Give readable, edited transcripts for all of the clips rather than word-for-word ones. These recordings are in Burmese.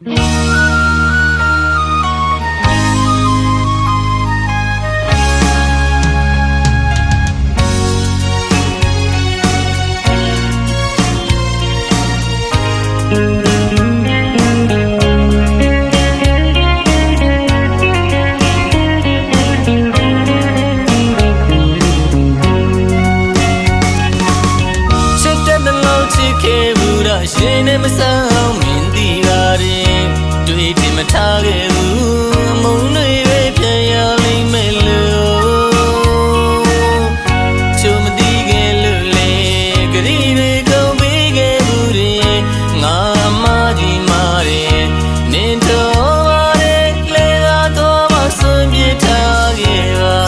ရှင်နဲ့မဆောင်မင်းဒီပါရင်တွေ့တယ်မထားခဲ့ဘူးမုံတွေပဲပြန်ရလိမ့်မယ်လို့ချိုမသိခဲ့လို့လေဂရီတွေကုန်ပေးခဲ့ဘူးရင်ငါမကြီးမာတယ်နင်တော်ပါတယ်လေကတော့မဆွန်ပြထားခဲ့ပါ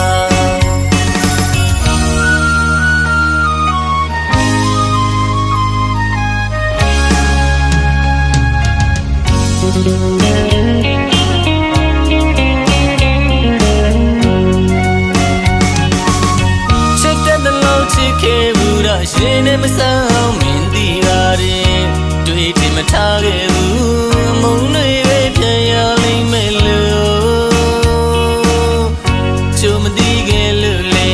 ရှင်နဲ့မဆောင်မင်းဒီပါရင်တွေ့တယ်မထားခဲ့ဘူးမုံတွေပဲပြန်ရလိမ့်မယ်လို့ချိုမသိခဲ့လို့လေ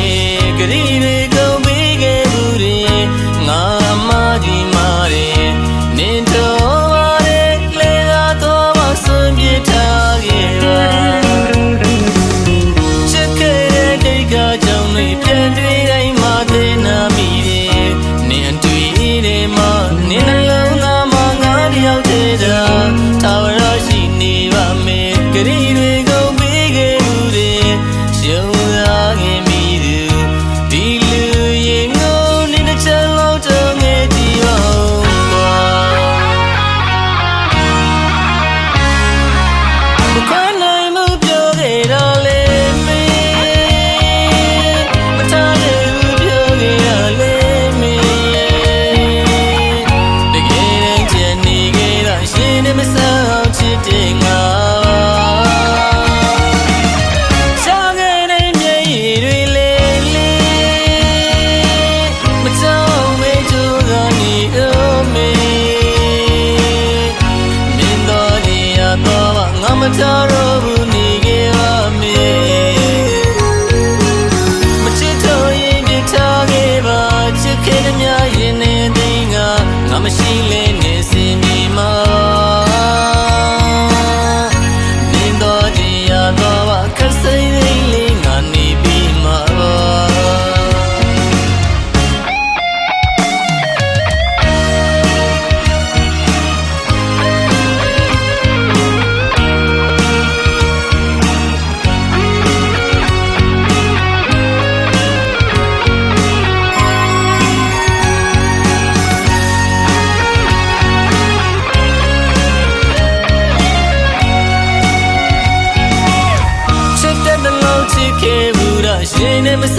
ဂရီတွေကုန်ပေးခဲ့ဘူးရင်ငါမကြီးမာတယ်နင်တော်ပါတယ်လေကတော့မဆွန်ပြထားခဲ့ပါချစ်ခဲ့တဲ့ဒိတ်ကကြောင့်တွေပြန်တွေ့တိုင်းမှသိနာမိတယ်နင်တွေ့တယ်မနင်နှလုံးသားမှာငါတယောက်တည်းသာထာဝရရှိနေပါမယ်ဂရီတွေကုန်ပေးခဲ့ဘူးတယ်ရှုံးလာခဲ့မိသူဒီလူရင်ငုံနေတစ်ချက်လောက်တော့ငယ်ကြည့်အောင်ပါဘခွာနိုင်မှုပြောခဲ့တော့လေမင်းမထားခဲ့ဘူးပြောခဲ့တော့လေမဆောင်ချစ်တဲ့ငါရှာခဲ့တဲ့မျက်ရည်တွေလေလေမချောင်းမေးချိုးကနေတော့မေမင်းတော်ကြီးရတော့ငါမချတော့ဘူးနေခဲ့ပါမေမချစ်တော့ရင်ပြထားခဲ့ပါချစ်ခဲ့တဲ့များရင်နေသိငါမရှိလဲနေစင်မြေမှာရှင်နဲ့မဆ